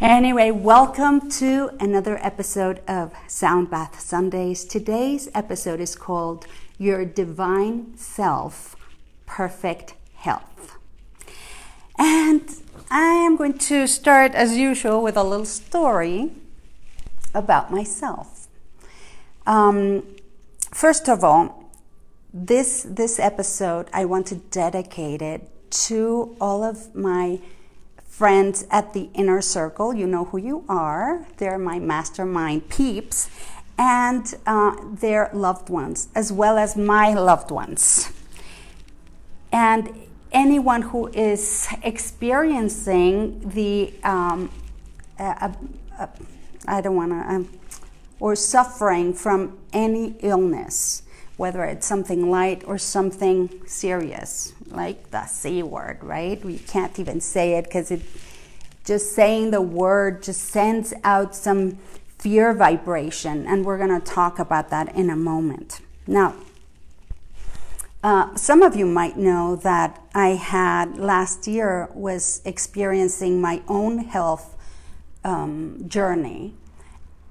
Anyway, welcome to another episode of Soundbath Sundays. Today's episode is called Your Divine Self, Perfect Health. And I am going to start, as usual, with a little story about myself. First of all, this episode, I want to dedicate it to all of my friends at the inner circle. You know who you are. They're my mastermind peeps, and their loved ones, as well as my loved ones. And anyone who is experiencing the, or suffering from any illness, whether it's something light or something serious, like the C word, right? We can't even say it because just saying the word just sends out some fear vibration, and we're going to talk about that in a moment. Now, some of you might know that I had last year was experiencing my own health journey,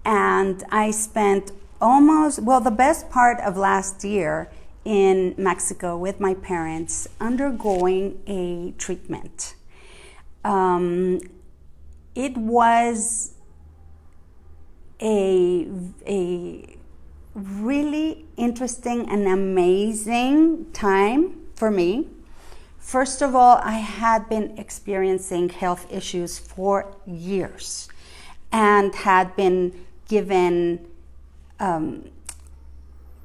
and I spent the best part of last year in Mexico with my parents undergoing a treatment. It was a really interesting and amazing time for me. First of all, I had been experiencing health issues for years and had been given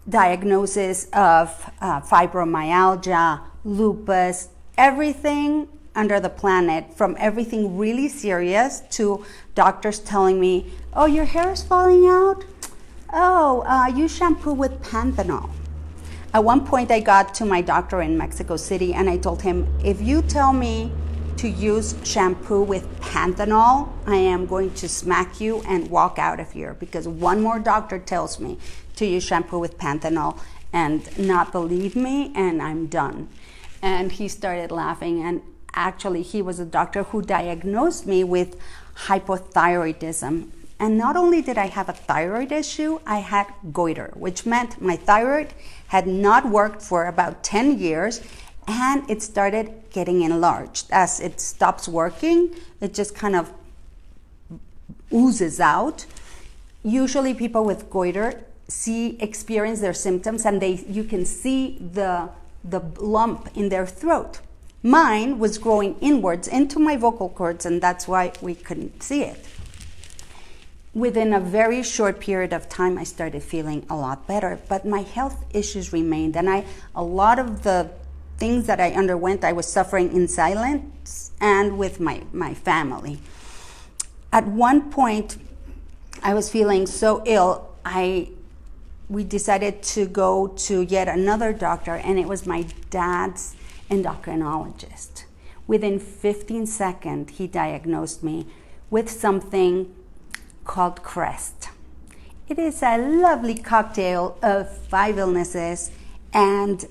diagnosis of fibromyalgia, lupus, everything under the planet, from everything really serious to doctors telling me, oh, your hair is falling out? Oh, you shampoo with panthenol. At one point I got to my doctor in Mexico City and I told him, if you tell me to use shampoo with panthenol, I am going to smack you and walk out of here, because one more doctor tells me to use shampoo with panthenol and not believe me, and I'm done. And he started laughing, and actually he was a doctor who diagnosed me with hypothyroidism. And not only did I have a thyroid issue, I had goiter, which meant my thyroid had not worked for about 10 years, and it started getting enlarged. As it stops working, it just kind of oozes out. Usually people with goiter experience their symptoms, and you can see the lump in their throat. Mine was growing inwards into my vocal cords, and that's why we couldn't see it. Within a very short period of time, I started feeling a lot better, but my health issues remained, and a lot of the things that I underwent, I was suffering in silence and with my family. At one point, I was feeling so ill, we decided to go to yet another doctor, and it was my dad's endocrinologist. Within 15 seconds, he diagnosed me with something called CREST. It is a lovely cocktail of 5 illnesses, and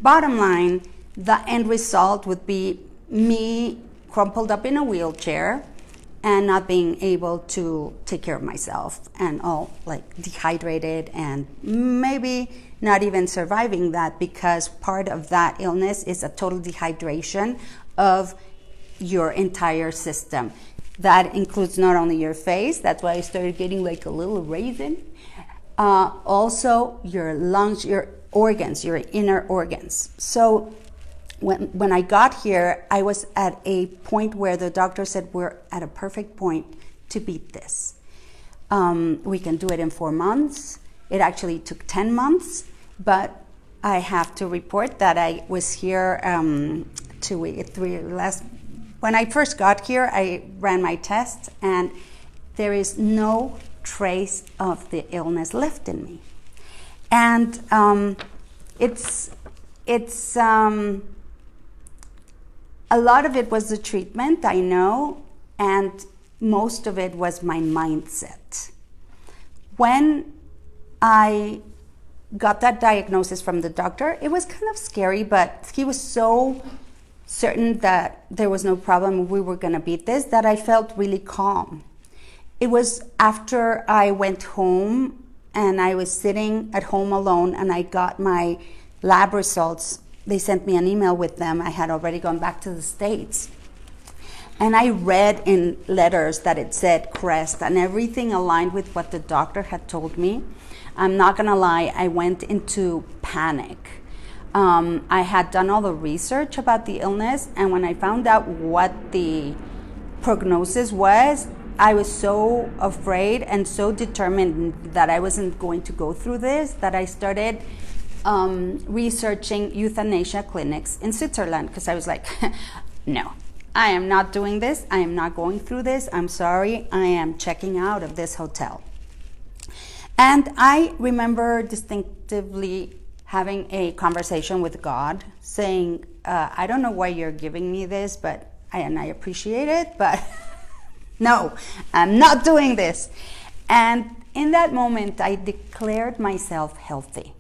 bottom line, the end result would be me crumpled up in a wheelchair and not being able to take care of myself, and all like dehydrated, and maybe not even surviving that, because part of that illness is a total dehydration of your entire system. That includes not only your face, that's why I started getting like a little raisin, also your lungs, your organs, your inner organs. So when I got here, I was at a point where the doctor said, we're at a perfect point to beat this. We can do it in 4 months. It actually took 10 months, but I have to report that I was here when I first got here, I ran my tests, and there is no trace of the illness left in me. And it's a lot of it was the treatment, I know, and most of it was my mindset. When I got that diagnosis from the doctor, it was kind of scary, but he was so certain that there was no problem, we were going to beat this, that I felt really calm. It was after I went home and I was sitting at home alone and I got my lab results. They sent me an email with them. I had already gone back to the States. And I read in letters that it said CREST, and everything aligned with what the doctor had told me. I'm not gonna lie, I went into panic. I had done all the research about the illness, and when I found out what the prognosis was, I was so afraid and so determined that I wasn't going to go through this that I started researching euthanasia clinics in Switzerland, because I was like, no, I am not doing this. I am not going through this. I'm sorry. I am checking out of this hotel. And I remember distinctively having a conversation with God, saying, I don't know why you're giving me this, but I appreciate it, but no, I'm not doing this. And in that moment, I declared myself healthy.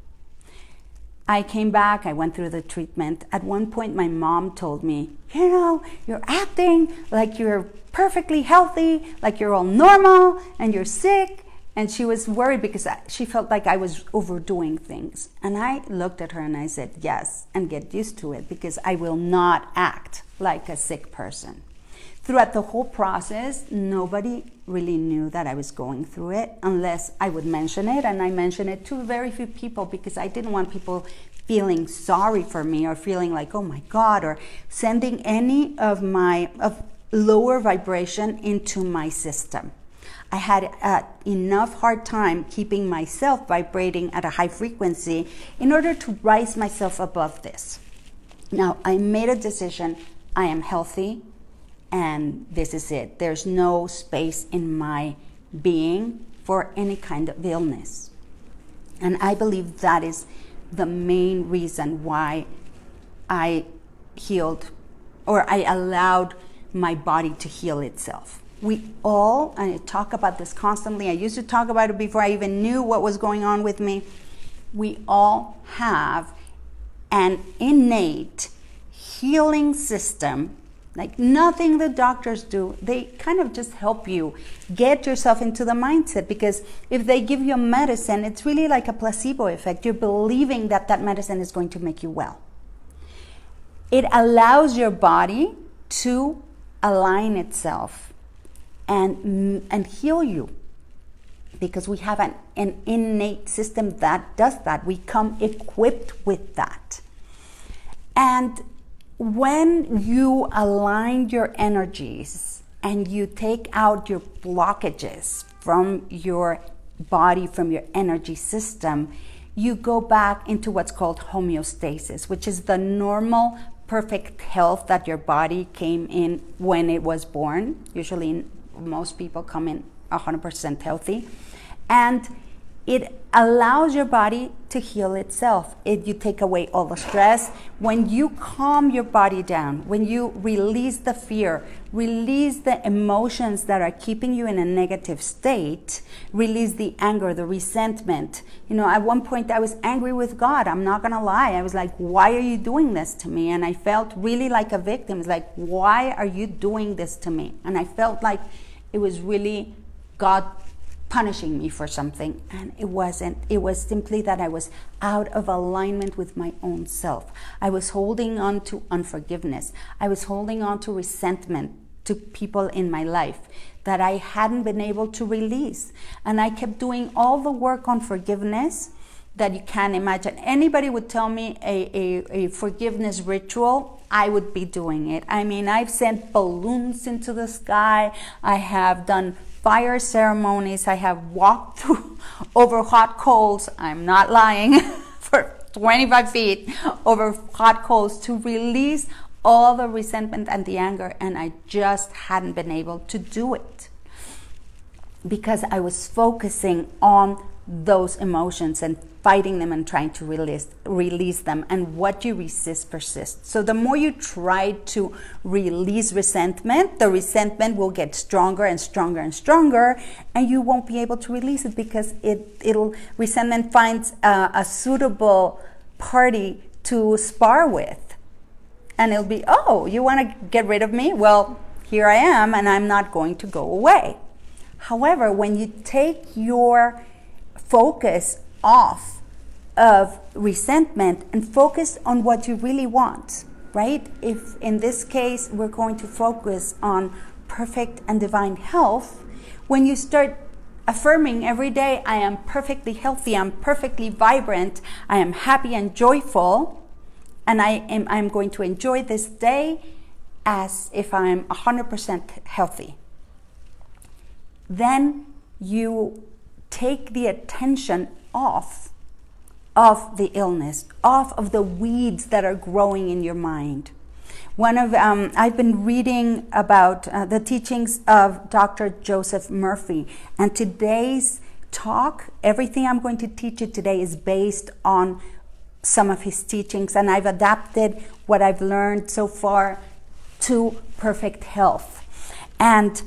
I came back, I went through the treatment. At one point, my mom told me, you know, you're acting like you're perfectly healthy, like you're all normal and you're sick. And she was worried because she felt like I was overdoing things. And I looked at her and I said, yes, and get used to it, because I will not act like a sick person. Throughout the whole process, nobody really knew that I was going through it unless I would mention it. And I mentioned it to very few people because I didn't want people feeling sorry for me or feeling like, oh my God, or sending any of lower vibration into my system. I had enough hard time keeping myself vibrating at a high frequency in order to rise myself above this. Now, I made a decision. I am healthy, and this is it. There's no space in my being for any kind of illness. And I believe that is the main reason why I healed, or I allowed my body to heal itself. We all, and I talk about this constantly, I used to talk about it before I even knew what was going on with me, we all have an innate healing system. Like nothing the doctors do, they kind of just help you get yourself into the mindset, because if they give you a medicine, it's really like a placebo effect. You're believing that that medicine is going to make you well. It allows your body to align itself and heal you, because we have an innate system that does that. We come equipped with that. And when you align your energies and you take out your blockages from your body, from your energy system, you go back into what's called homeostasis, which is the normal, perfect health that your body came in when it was born. Usually most people come in 100% healthy. And it allows your body to heal itself. You take away all the stress. When you calm your body down, when you release the fear, release the emotions that are keeping you in a negative state, release the anger, the resentment. You know, at one point I was angry with God. I'm not gonna lie. I was like, why are you doing this to me? And I felt really like a victim. It's like, why are you doing this to me? And I felt like it was really God punishing me for something, and it wasn't. It was simply that I was out of alignment with my own self. I was holding on to unforgiveness. I was holding on to resentment to people in my life that I hadn't been able to release. And I kept doing all the work on forgiveness that you can imagine. Anybody would tell me a forgiveness ritual, I would be doing it. I mean, I've sent balloons into the sky. I have done fire ceremonies. I have walked through over hot coals. I'm not lying. For 25 feet over hot coals to release all the resentment and the anger, and I just hadn't been able to do it because I was focusing on those emotions and fighting them and trying to release them. And what you resist persists. So the more you try to release resentment, the resentment will get stronger and stronger and stronger, and you won't be able to release it because resentment finds a suitable party to spar with. and it'll be, oh, you want to get rid of me? Well, here I am, and I'm not going to go away. However, when you take your focus off of resentment and focus on what you really want, right? If in this case we're going to focus on perfect and divine health, when you start affirming every day, I am perfectly healthy, I'm perfectly vibrant, I am happy and joyful, and I'm going to enjoy this day as if I'm 100% healthy. Then you take the attention off of the illness, off of the weeds that are growing in your mind. I've been reading about the teachings of Dr. Joseph Murphy, and today's talk, everything I'm going to teach you today is based on some of his teachings, and I've adapted what I've learned so far to perfect health. And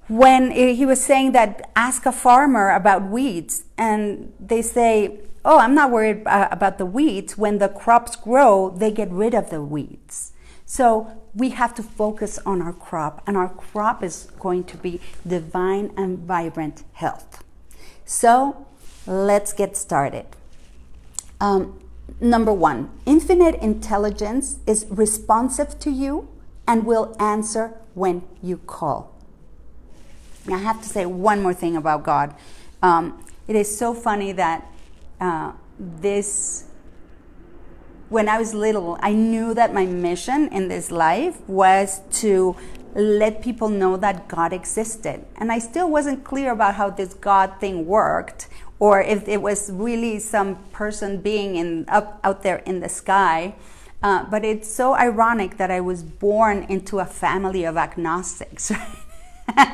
when he was saying that, ask a farmer about weeds, and they say, oh, I'm not worried about the weeds. When the crops grow, they get rid of the weeds. So we have to focus on our crop, and our crop is going to be divine and vibrant health. So let's get started. Number one, infinite intelligence is responsive to you and will answer when you call. I have to say one more thing about God. It is so funny that when I was little, I knew that my mission in this life was to let people know that God existed. And I still wasn't clear about how this God thing worked, or if it was really some person being out there in the sky. But it's so ironic that I was born into a family of agnostics.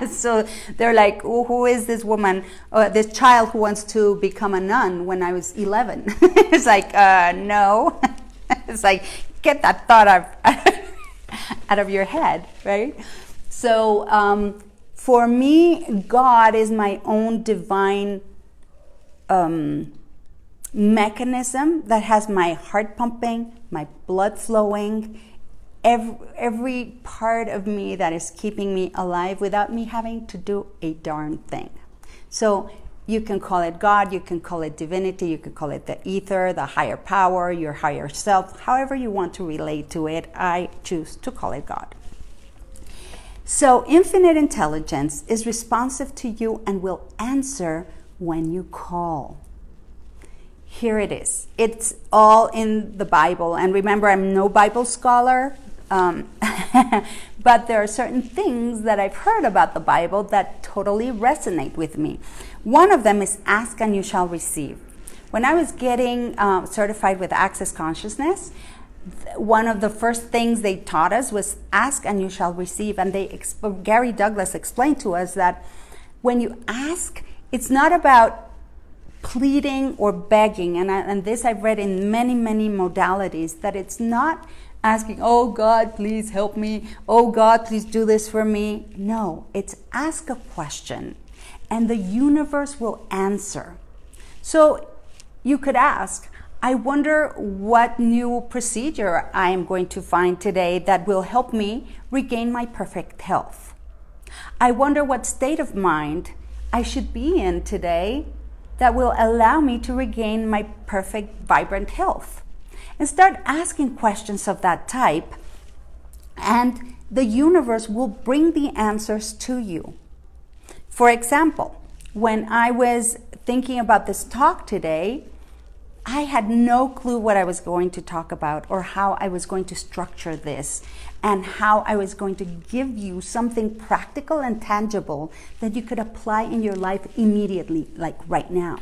So they're like, oh, who is this woman, this child who wants to become a nun when I was 11? It's like, no. It's like, get that thought out of your head, right? So for me, God is my own divine mechanism that has my heart pumping, my blood flowing, every part of me that is keeping me alive without me having to do a darn thing. So you can call it God, you can call it divinity, you can call it the ether, the higher power, your higher self, however you want to relate to it. I choose to call it God. So infinite intelligence is responsive to you and will answer when you call. Here it is. It's all in the Bible. And remember, I'm no Bible scholar, but there are certain things that I've heard about the Bible that totally resonate with me. One of them is ask and you shall receive. When I was getting certified with Access Consciousness, one of the first things they taught us was ask and you shall receive. And Gary Douglas explained to us that when you ask, it's not about pleading or begging, and this I've read in many modalities, that it's not asking, oh God, please help me, oh God, please do this for me. No, it's ask a question and the universe will answer. So you could ask, I wonder what new procedure I am going to find today that will help me regain my perfect health. I wonder what state of mind I should be in today that will allow me to regain my perfect, vibrant health. And start asking questions of that type, and the universe will bring the answers to you. For example, when I was thinking about this talk today, I had no clue what I was going to talk about or how I was going to structure this and how I was going to give you something practical and tangible that you could apply in your life immediately, like right now.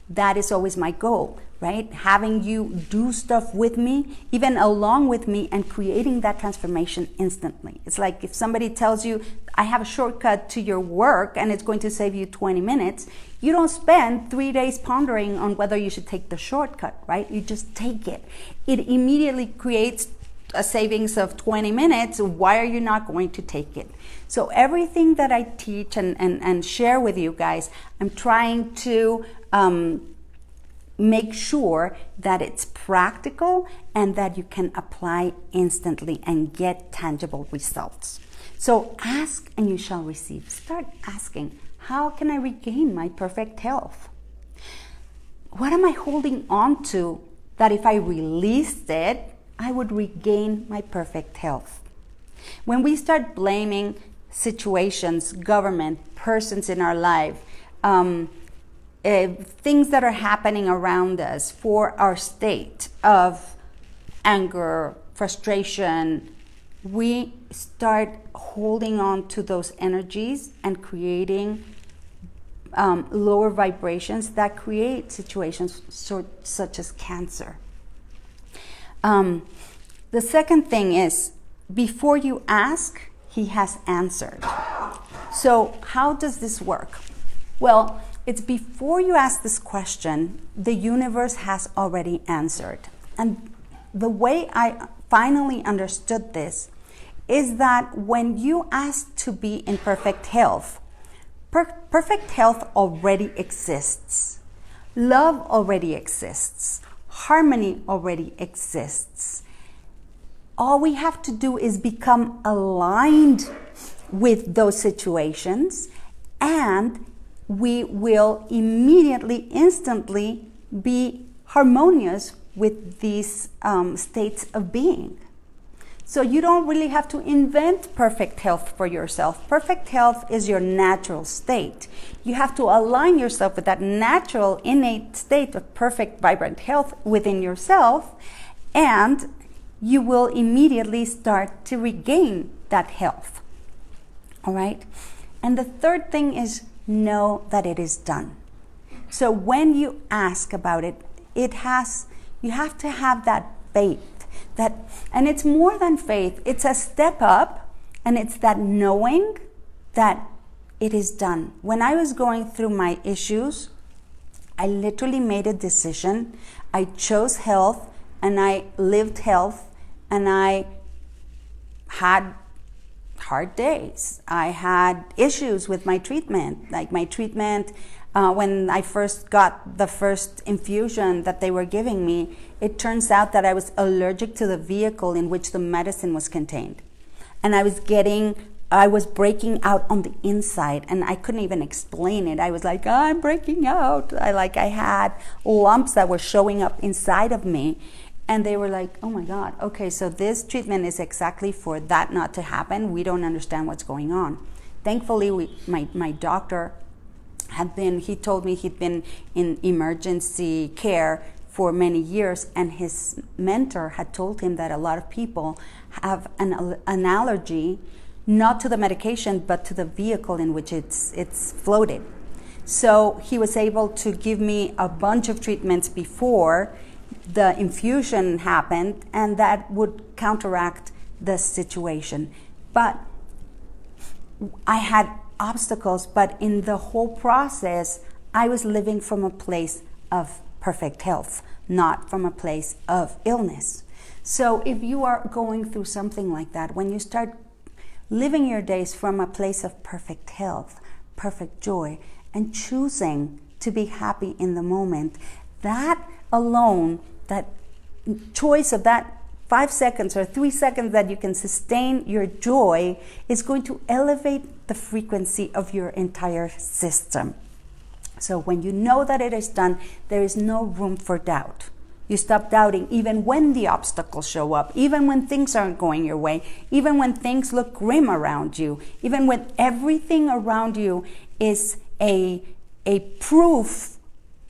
That is always my goal, right? Having you do stuff with me, even along with me, and creating that transformation instantly. It's like if somebody tells you, I have a shortcut to your work and it's going to save you 20 minutes, you don't spend 3 days pondering on whether you should take the shortcut, right? You just take it. It immediately creates a savings of 20 minutes. Why are you not going to take it? So everything that I teach and share with you guys, I'm trying to make sure that it's practical and that you can apply instantly and get tangible results. So ask and you shall receive. Start asking, how can I regain my perfect health? What am I holding on to that if I released it, I would regain my perfect health? When we start blaming situations, government, persons in our life, things that are happening around us for our state of anger, frustration, we start holding on to those energies and creating lower vibrations that create situations such as cancer. The second thing is, before you ask, he has answered. So how does this work? Well, it's before you ask this question, the universe has already answered. And the way I finally understood this is that when you ask to be in perfect health, perfect health already exists. Love already exists. Harmony already exists. All we have to do is become aligned with those situations, and we will immediately, instantly be harmonious with these states of being. So you don't really have to invent perfect health for yourself. Perfect health is your natural state. You have to align yourself with that natural, innate state of perfect, vibrant health within yourself, and you will immediately start to regain that health. All right? And the third thing is, know that it is done. So when you ask about it, you have to have that faith. And it's more than faith. It's a step up, and it's that knowing that it is done. When I was going through my issues, I literally made a decision. I chose health, and I lived health, and I had hard days. I had issues with my treatment. Like my treatment, when I first got the first infusion that they were giving me, it turns out that I was allergic to the vehicle in which the medicine was contained. And I was breaking out on the inside, and I couldn't even explain it. I was like, I'm breaking out. I had lumps that were showing up inside of me. And they were like, oh my God, okay, so this treatment is exactly for that not to happen. We don't understand what's going on. Thankfully, my doctor he told me he'd been in emergency care for many years, and his mentor had told him that a lot of people have an allergy, not to the medication, but to the vehicle in which it's floated. So he was able to give me a bunch of treatments before the infusion happened, and that would counteract the situation. But I had obstacles, but in the whole process, I was living from a place of perfect health, not from a place of illness. So if you are going through something like that, when you start living your days from a place of perfect health, perfect joy, and choosing to be happy in the moment, that alone, that choice of that 5 seconds or 3 seconds that you can sustain your joy is going to elevate the frequency of your entire system. So when you know that it is done, there is no room for doubt. You stop doubting even when the obstacles show up, even when things aren't going your way, even when things look grim around you, even when everything around you is a proof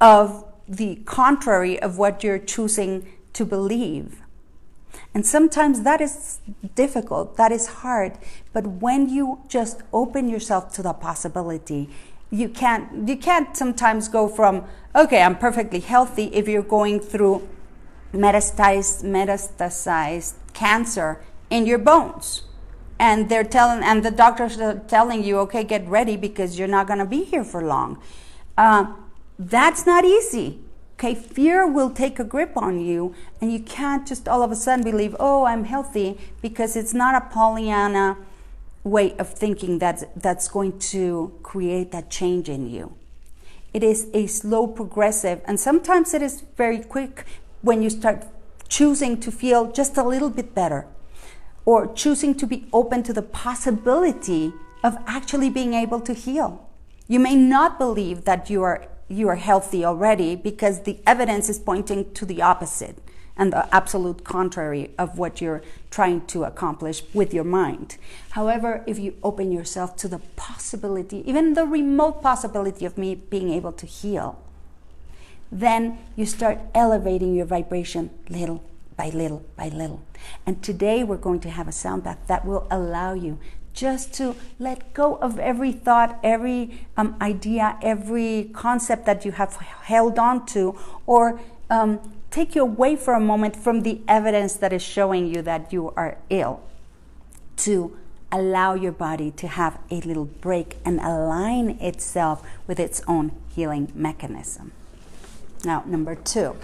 of the contrary of what you're choosing to believe. And sometimes that is difficult, that is hard, but when you just open yourself to the possibility, you can't sometimes go from, okay, I'm perfectly healthy, if you're going through metastasized cancer in your bones. And the doctors are telling you, okay, get ready because you're not going to be here for long. That's not easy. Okay, fear will take a grip on you, and you can't just all of a sudden believe, oh, I'm healthy, because it's not a Pollyanna way of thinking that's going to create that change in you. It is a slow progressive, and sometimes it is very quick when you start choosing to feel just a little bit better, or choosing to be open to the possibility of actually being able to heal. You may not believe that you are healthy already because the evidence is pointing to the opposite and the absolute contrary of what you're trying to accomplish with your mind. However, if you open yourself to the possibility, even the remote possibility of me being able to heal, then you start elevating your vibration little by little by little. And today we're going to have a sound bath that will allow you just to let go of every thought, every idea, every concept that you have held on to, or take you away for a moment from the evidence that is showing you that you are ill, to allow your body to have a little break and align itself with its own healing mechanism. Now, number 2,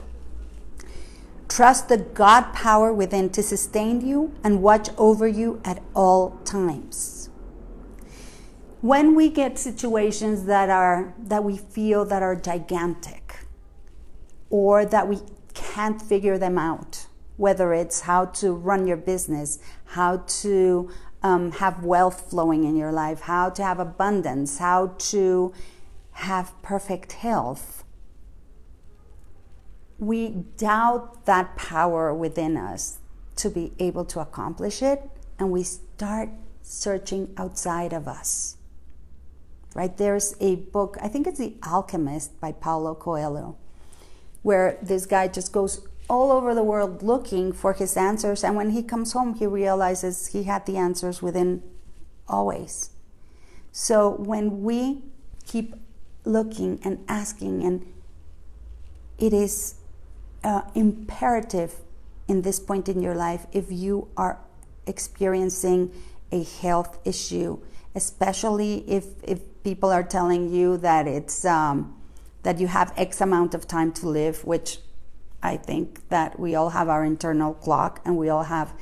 trust the God power within to sustain you and watch over you at all times. When we get situations that we feel that are gigantic, or that we can't figure them out, whether it's how to run your business, how to have wealth flowing in your life, how to have abundance, how to have perfect health, we doubt that power within us to be able to accomplish it, and we start searching outside of us. Right? There's a book, I think it's The Alchemist by Paulo Coelho, where this guy just goes all over the world looking for his answers, and when he comes home, he realizes he had the answers within always. So when we keep looking and asking, and it is imperative in this point in your life, if you are experiencing a health issue, especially if people are telling you that it's that you have X amount of time to live, which I think that we all have our internal clock, and we all have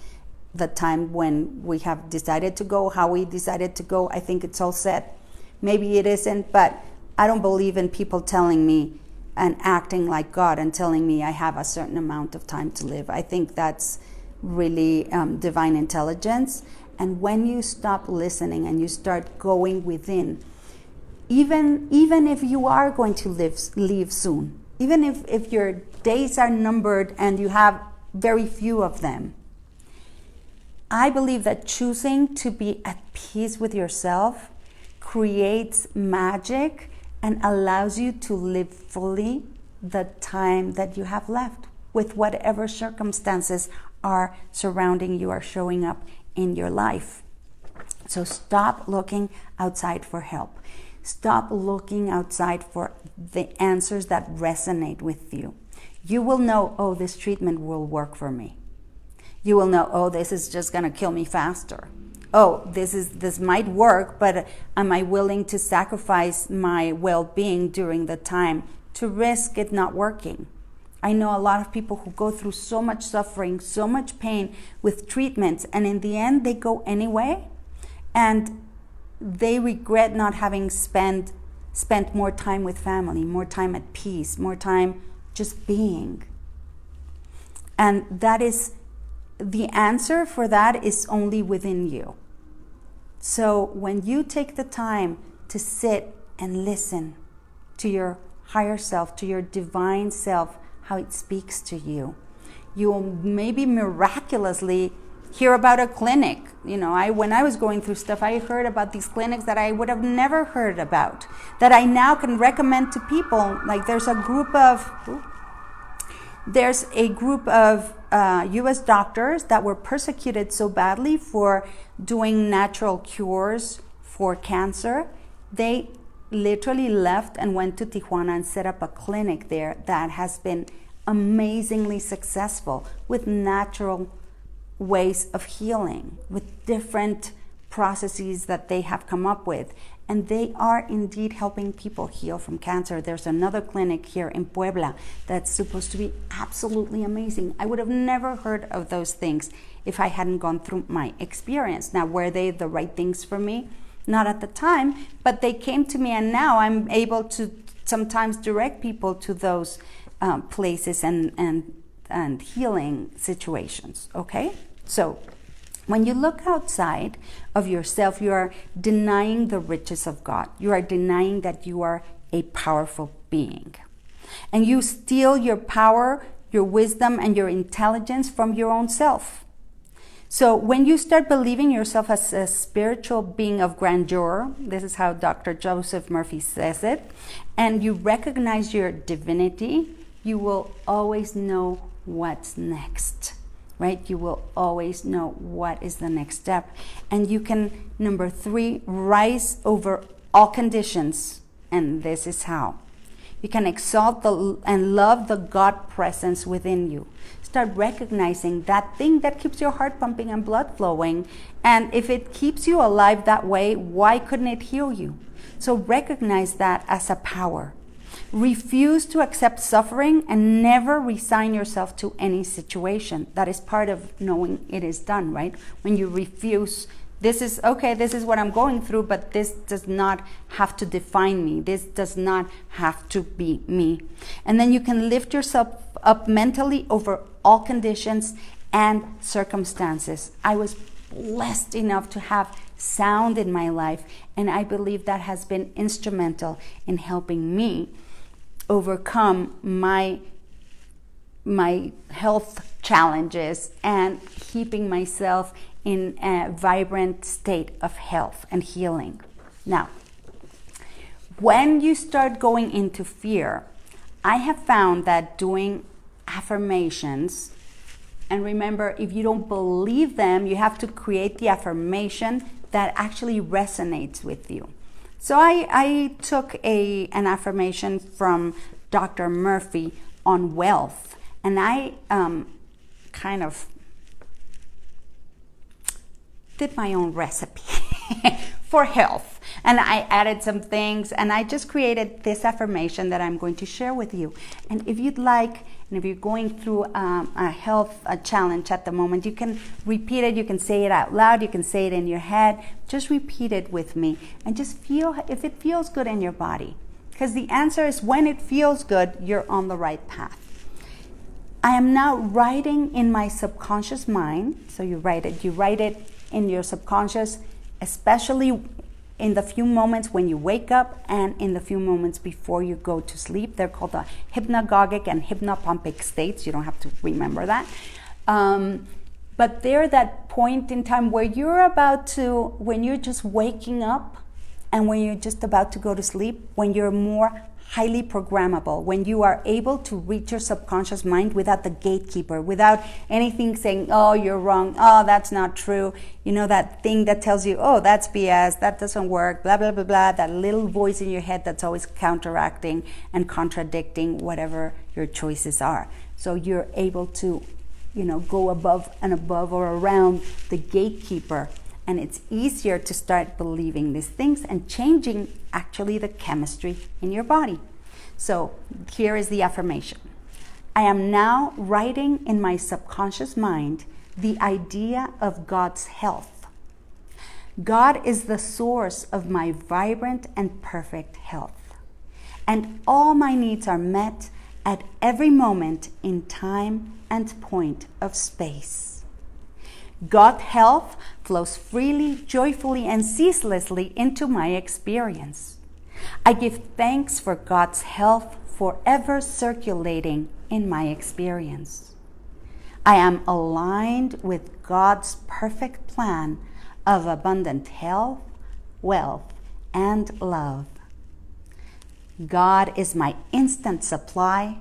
the time when we have decided to go, how we decided to go. I think it's all set. Maybe it isn't, but I don't believe in people telling me and acting like God and telling me I have a certain amount of time to live. I think that's really divine intelligence. And when you stop listening and you start going within, even if you are going to leave soon, even if your days are numbered and you have very few of them, I believe that choosing to be at peace with yourself creates magic and allows you to live fully the time that you have left with whatever circumstances are surrounding you or showing up in your life. So stop looking outside for help. Stop looking outside for the answers that resonate with you. You will know, oh, this treatment will work for me. You will know, oh, this is just going to kill me faster. Oh, this might work, but am I willing to sacrifice my well-being during the time to risk it not working? I know a lot of people who go through so much suffering, so much pain with treatments, and in the end they go anyway, and they regret not having spent more time with family, more time at peace, more time just being. And that is, the answer for that is only within you. So when you take the time to sit and listen to your higher self, to your divine self, how it speaks to you, you will maybe miraculously hear about a clinic. You know, when I was going through stuff, I heard about these clinics that I would have never heard about, that I now can recommend to people. Like there's a group of US doctors that were persecuted so badly for doing natural cures for cancer. They literally left and went to Tijuana and set up a clinic there that has been amazingly successful with natural ways of healing, with different processes that they have come up with. And they are indeed helping people heal from cancer. There's another clinic here in Puebla that's supposed to be absolutely amazing. I would have never heard of those things if I hadn't gone through my experience. Now, were they the right things for me? Not at the time, but they came to me, and now I'm able to sometimes direct people to those places and healing situations, okay? So when you look outside of yourself, you are denying the riches of God. You are denying that you are a powerful being. And you steal your power, your wisdom, and your intelligence from your own self. So when you start believing yourself as a spiritual being of grandeur, this is how Dr. Joseph Murphy says it, and you recognize your divinity, you will always know what's next, right? You will always know what is the next step. And you can, number 3, rise over all conditions. And this is how. You can exalt and love the God presence within you. Start recognizing that thing that keeps your heart pumping and blood flowing. And if it keeps you alive that way, why couldn't it heal you? So recognize that as a power. Refuse to accept suffering and never resign yourself to any situation. That is part of knowing it is done, right? When you refuse, this is okay, this is what I'm going through, but this does not have to define me. This does not have to be me. And then you can lift yourself up mentally over all conditions and circumstances. I was blessed enough to have sound in my life, and I believe that has been instrumental in helping me overcome my health challenges and keeping myself in a vibrant state of health and healing. Now, when you start going into fear, I have found that doing affirmations, and remember, if you don't believe them, you have to create the affirmation that actually resonates with you. So I took an affirmation from Dr. Murphy on wealth, and I kind of did my own recipe for health. And I added some things, and I just created this affirmation that I'm going to share with you. And if you'd like, and if you're going through a health challenge at the moment, you can repeat it, you can say it out loud, you can say it in your head. Just repeat it with me and just feel if it feels good in your body. Because the answer is when it feels good, you're on the right path. I am now writing in my subconscious mind. So you write it in your subconscious, especially in the few moments when you wake up and in the few moments before you go to sleep. They're called the hypnagogic and hypnopompic states. You don't have to remember that. But they're that point in time where when you're just waking up and when you're just about to go to sleep, when you're more highly programmable, when you are able to reach your subconscious mind without the gatekeeper, without anything saying, oh, you're wrong, oh, that's not true. You know, that thing that tells you, oh, that's BS, that doesn't work, blah, blah, blah, blah, that little voice in your head that's always counteracting and contradicting whatever your choices are. So you're able to, go above and above or around the gatekeeper. And it's easier to start believing these things and changing actually the chemistry in your body. So here is the affirmation. I am now writing in my subconscious mind the idea of God's health. God is the source of my vibrant and perfect health. And all my needs are met at every moment in time and point of space. God's health flows freely, joyfully, and ceaselessly into my experience. I give thanks for God's health forever circulating in my experience. I am aligned with God's perfect plan of abundant health, wealth, and love. God is my instant supply,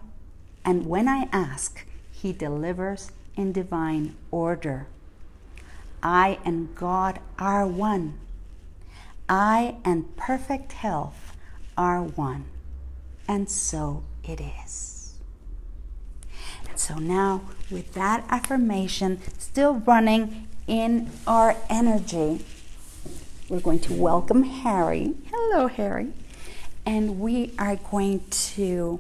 and when I ask, He delivers in divine order. I and God are one. I and perfect health are one. And so it is. And so now, with that affirmation still running in our energy, we're going to welcome Harry. Hello, Harry. And we are going to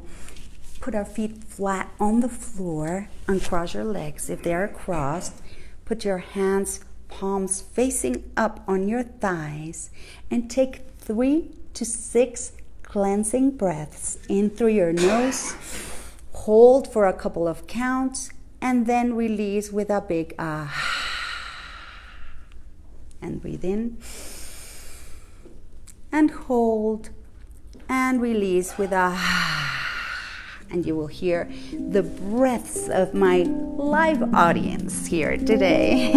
put our feet flat on the floor, uncross your legs if they are crossed. Put your hands, palms facing up on your thighs, and take 3 to 6 cleansing breaths in through your nose. Hold for a couple of counts and then release with a big ah. And breathe in and hold and release with a and you will hear the breaths of my live audience here today.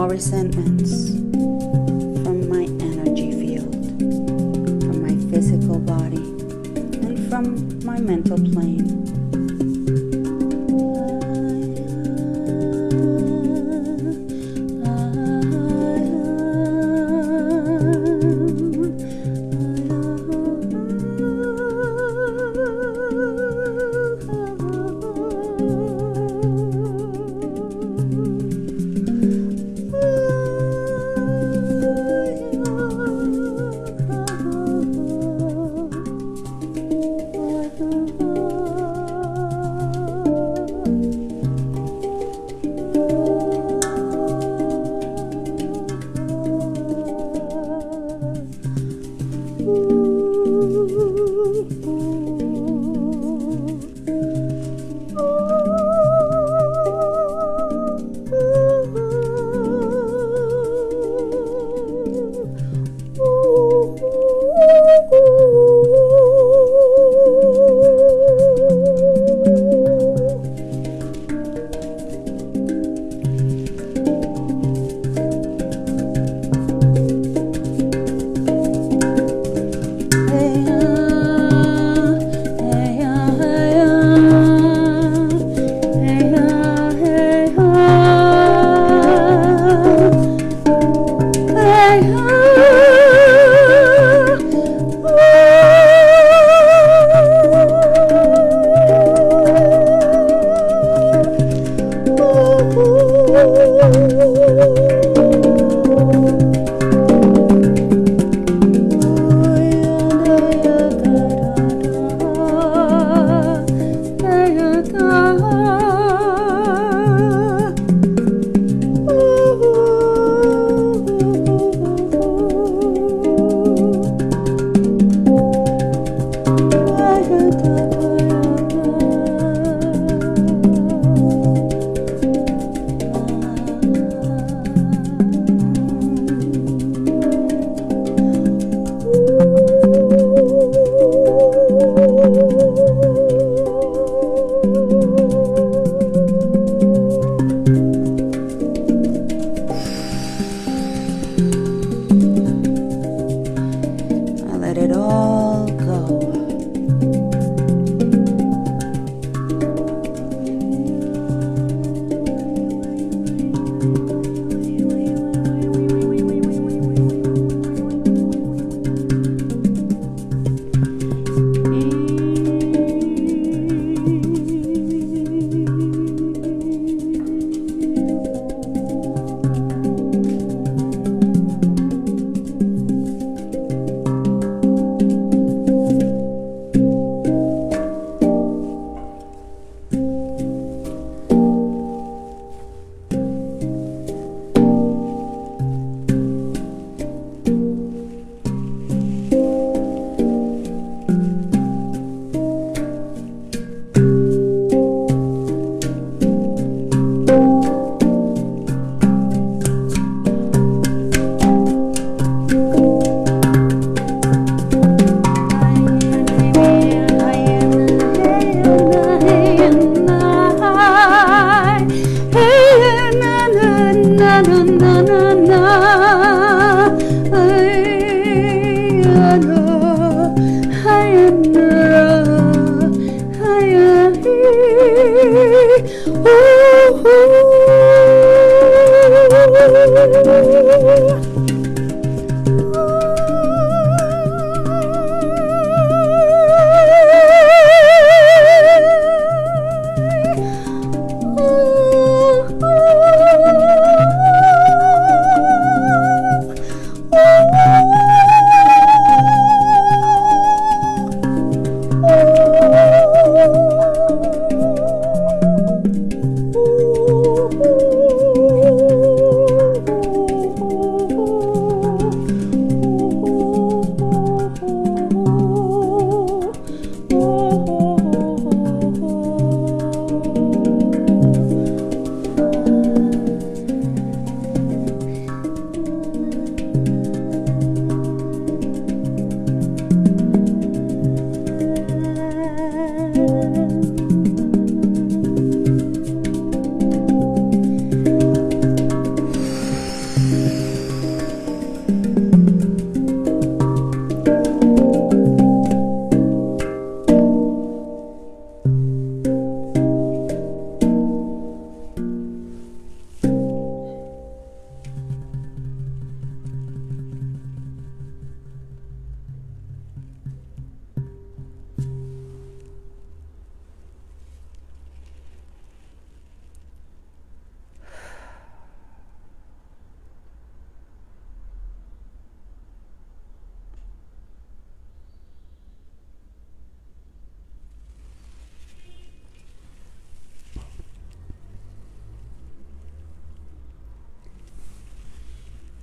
all resentments from my energy field, from my physical body, and from my mental plane.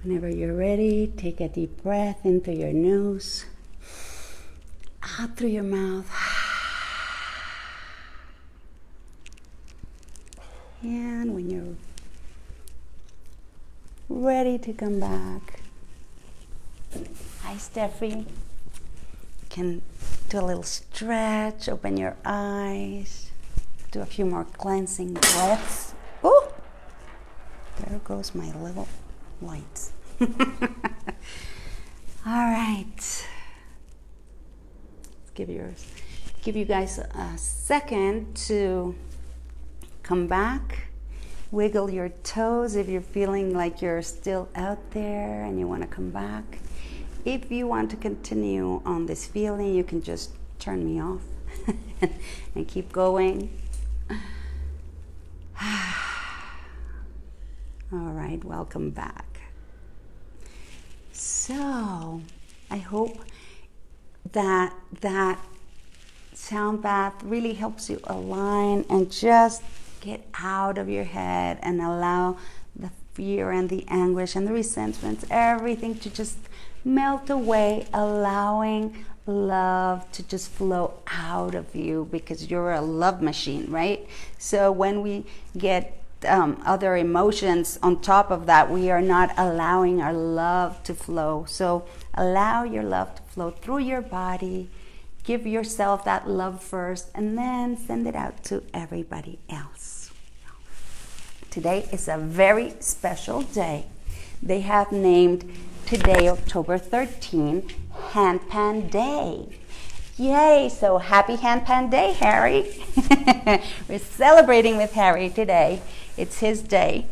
Whenever you're ready, take a deep breath in through your nose, out through your mouth. And when you're ready to come back, hi Steffi, you can do a little stretch, open your eyes, do a few more cleansing breaths. Oh, there goes my little lights. All right, let's give you guys a second to come back. Wiggle your toes if you're feeling like you're still out there and you want to come back. If you want to continue on this feeling, you can just turn me off and keep going. All right, welcome back. So I hope that sound bath really helps you align and just get out of your head and allow the fear and the anguish and the resentments, everything to just melt away, allowing love to just flow out of you, because you're a love machine, right? So when we get other emotions on top of that, we are not allowing our love to flow. So allow your love to flow through your body. Give yourself that love first, and then send it out to everybody else. Today is a very special day. They have named today, October 13, Handpan Day. Yay! So happy Handpan Day, Harry. We're celebrating with Harry today. It's his day.